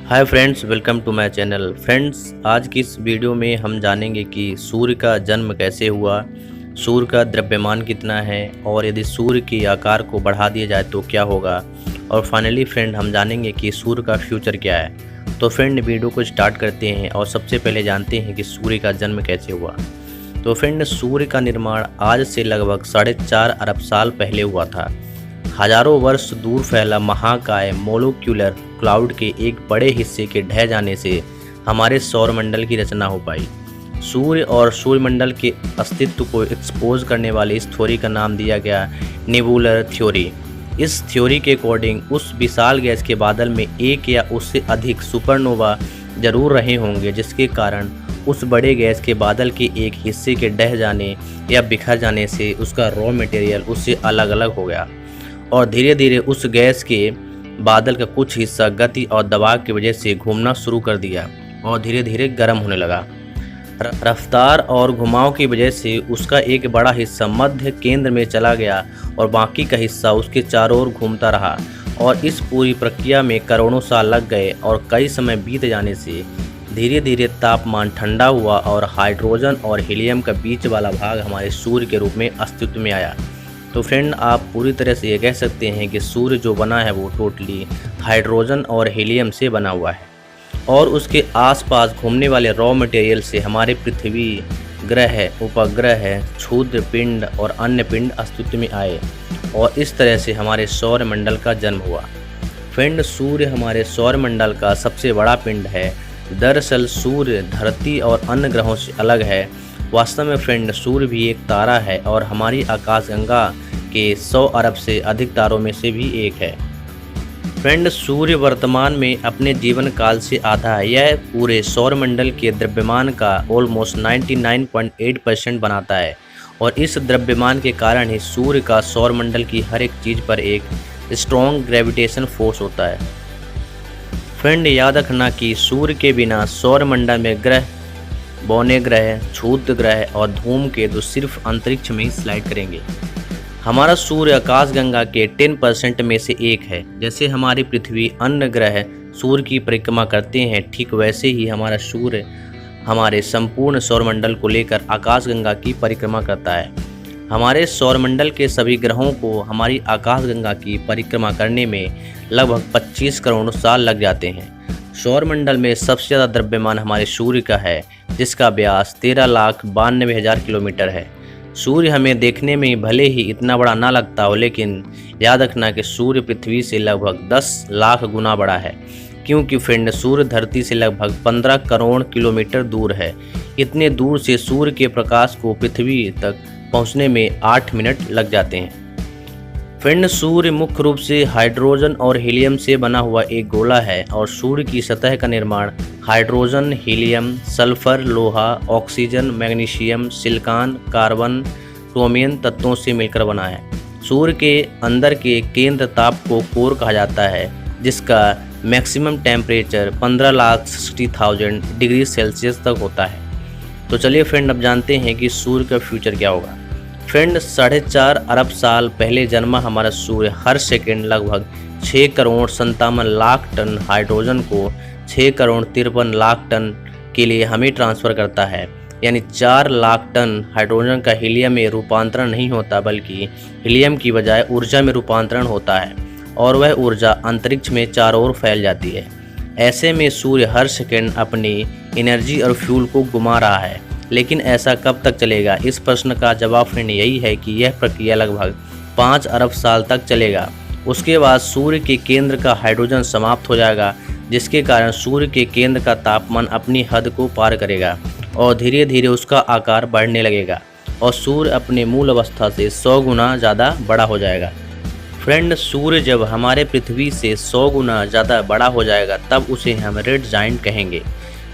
Hi friends, welcome to my channel. Friends, आज की इस वीडियो में हम जानेंगे कि सूर्य का जन्म कैसे हुआ, सूर्य का द्रव्यमान कितना है और यदि सूर्य के आकार को बढ़ा दिया जाए तो क्या होगा। और फाइनली फ्रेंड हम जानेंगे कि सूर्य का फ्यूचर क्या है। तो फ्रेंड वीडियो को स्टार्ट करते हैं और सबसे पहले जानते हैं कि सूर्य का जन्म कैसे हुआ। तो फ्रेंड, सूर्य का निर्माण आज से लगभग 4.5 अरब साल पहले हुआ था। हजारों वर्ष दूर फैला महाकाय मोलिक्यूलर क्लाउड के एक बड़े हिस्से के ढह जाने से हमारे सौरमंडल की रचना हो पाई। सूर्य और सूर्यमंडल के अस्तित्व को एक्सपोज करने वाली इस थ्योरी का नाम दिया गया नेबुलर थ्योरी। इस थ्योरी के अकॉर्डिंग उस विशाल गैस के बादल में एक या उससे अधिक सुपरनोवा जरूर रहे होंगे, जिसके कारण उस बड़े गैस के बादल के एक हिस्से के ढह जाने या बिखर जाने से उसका रॉ मटेरियल उससे अलग अलग हो गया और धीरे धीरे उस गैस के बादल का कुछ हिस्सा गति और दबाव की वजह से घूमना शुरू कर दिया और धीरे धीरे गर्म होने लगा। रफ्तार और घुमाव की वजह से उसका एक बड़ा हिस्सा मध्य केंद्र में चला गया और बाकी का हिस्सा उसके चारों ओर घूमता रहा। और इस पूरी प्रक्रिया में करोड़ों साल लग गए और कई समय बीत जाने से धीरे धीरे तापमान ठंडा हुआ और हाइड्रोजन और हीलियम का बीच वाला भाग हमारे सूर्य के रूप में अस्तित्व में आया। तो फ्रेंड, आप पूरी तरह से ये कह सकते हैं कि सूर्य जो बना है वो टोटली हाइड्रोजन और हीलियम से बना हुआ है और उसके आसपास घूमने वाले रॉ मटेरियल से हमारे पृथ्वी, ग्रह, उपग्रह, क्षुद्र पिंड और अन्य पिंड अस्तित्व में आए और इस तरह से हमारे सौरमंडल का जन्म हुआ। फ्रेंड, सूर्य हमारे सौरमंडल का सबसे बड़ा पिंड है। दरअसल सूर्य धरती और अन्य ग्रहों से अलग है। वास्तव में फ्रेंड, सूर्य भी एक तारा है और हमारी आकाशगंगा के 100 अरब से अधिक तारों में से भी एक है। फ्रेंड, सूर्य वर्तमान में अपने जीवन काल से आधा है। यह पूरे सौरमंडल के द्रव्यमान का ऑलमोस्ट 99.8% बनाता है और इस द्रव्यमान के कारण ही सूर्य का सौरमंडल की हर एक चीज़ पर एक स्ट्रॉन्ग ग्रेविटेशन फोर्स होता है। फ्रेंड, याद रखना कि सूर्य के बिना सौरमंडल में ग्रह, बौने ग्रह, क्षुद्र ग्रह और धूमकेतु सिर्फ अंतरिक्ष में ही स्लाइड करेंगे। हमारा सूर्य आकाशगंगा के 10% में से एक है। जैसे हमारी पृथ्वी अन्य ग्रह सूर्य की परिक्रमा करते हैं, ठीक वैसे ही हमारा सूर्य हमारे संपूर्ण सौरमंडल को लेकर आकाशगंगा की परिक्रमा करता है। हमारे सौरमंडल के सभी ग्रहों को हमारी आकाशगंगा की परिक्रमा करने में लगभग 25 करोड़ साल लग जाते हैं। सौरमंडल में सबसे ज़्यादा द्रव्यमान हमारे सूर्य का है, जिसका व्यास 13,92,000 किलोमीटर है। सूर्य हमें देखने में भले ही इतना बड़ा ना लगता हो, लेकिन याद रखना कि सूर्य पृथ्वी से लगभग 10 लाख गुना बड़ा है, क्योंकि फ्रेंड सूर्य धरती से लगभग 15 करोड़ किलोमीटर दूर है। इतने दूर से सूर्य के प्रकाश को पृथ्वी तक पहुंचने में 8 मिनट लग जाते हैं। फ्रेंड, सूर्य मुख्य रूप से हाइड्रोजन और हीलियम से बना हुआ एक गोला है और सूर्य की सतह का निर्माण हाइड्रोजन, हीलियम, सल्फर, लोहा, oxygen, magnesium, silicon, carbon, chromium तत्वों से मिलकर बना है। सूर्य के अंदर के केंद्र ताप को कोर कहा जाता है, जिसका मैक्सिमम टेम्परेचर 15,60,000 डिग्री सेल्सियस तक होता है। तो चलिए फ्रेंड, अब जानते हैं कि सूर्य का फ्यूचर क्या होगा। फ्रेंड, 4.5 अरब साल पहले जन्मा हमारा सूर्य हर सेकेंड लगभग 6 करोड़ 57 लाख टन हाइड्रोजन को 6 करोड़ 53 लाख टन के लिए हमें ट्रांसफ़र करता है। यानी 4 लाख टन हाइड्रोजन का हीलियम में रूपांतरण नहीं होता, बल्कि हीलियम की बजाय ऊर्जा में रूपांतरण होता है और वह ऊर्जा अंतरिक्ष में चारों ओर फैल जाती है। ऐसे में सूर्य हर सेकेंड अपनी एनर्जी और फ्यूल को घुमा रहा है। लेकिन ऐसा कब तक चलेगा? इस प्रश्न का जवाब फ्रेंड यही है कि यह प्रक्रिया लगभग 5 अरब साल तक चलेगा। उसके बाद सूर्य के केंद्र का हाइड्रोजन समाप्त हो जाएगा, जिसके कारण सूर्य के केंद्र का तापमान अपनी हद को पार करेगा और धीरे धीरे उसका आकार बढ़ने लगेगा और सूर्य अपने मूल अवस्था से 100 गुना ज़्यादा बड़ा हो जाएगा। फ्रेंड, सूर्य जब हमारे पृथ्वी से 100 गुना ज़्यादा बड़ा हो जाएगा तब उसे हम रेड जाइंट कहेंगे।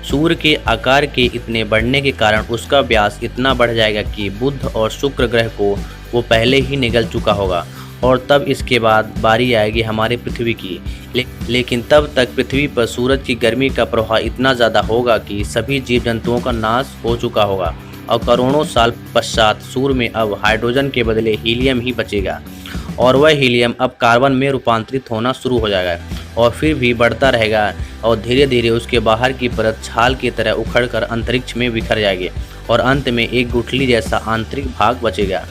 सूर्य के आकार के इतने बढ़ने के कारण उसका व्यास इतना बढ़ जाएगा कि बुध और शुक्र ग्रह को वो पहले ही निगल चुका होगा और तब इसके बाद बारी आएगी हमारे पृथ्वी की। लेकिन तब तक पृथ्वी पर सूरज की गर्मी का प्रभाव इतना ज़्यादा होगा कि सभी जीव जंतुओं का नाश हो चुका होगा और करोड़ों साल पश्चात सूर्य में अब हाइड्रोजन के बदले हीलियम ही बचेगा और वह हीलियम अब कार्बन में रूपांतरित होना शुरू हो जाएगा और फिर भी बढ़ता रहेगा और धीरे धीरे उसके बाहर की परत छाल की तरह उखड़कर अंतरिक्ष में बिखर जाएगी और अंत में एक गुठली जैसा आंतरिक भाग बचेगा।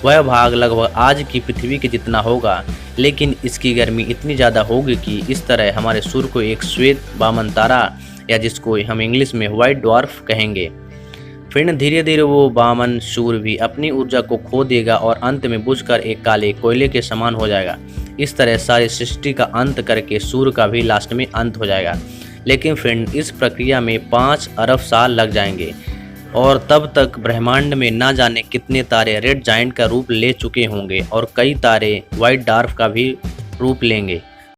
वह भाग लगभग आज की पृथ्वी के जितना होगा, लेकिन इसकी गर्मी इतनी ज़्यादा होगी कि इस तरह हमारे सूर्य को एक श्वेत वामन तारा, या जिसको हम इंग्लिश में व्हाइट ड्वार्फ कहेंगे। फिर धीरे धीरे वो वामन सूर्य भी अपनी ऊर्जा को खो देगा और अंत में बुझकर एक काले कोयले के समान हो जाएगा। इस तरह सारी सृष्टि का अंत करके सूर्य का भी लास्ट में अंत हो जाएगा। लेकिन फ्रेंड, इस प्रक्रिया में 5 अरब साल लग जाएंगे और तब तक ब्रह्मांड में ना जाने कितने तारे रेड जायंट का रूप ले चुके होंगे और कई तारे व्हाइट ड्वार्फ का भी रूप लेंगे।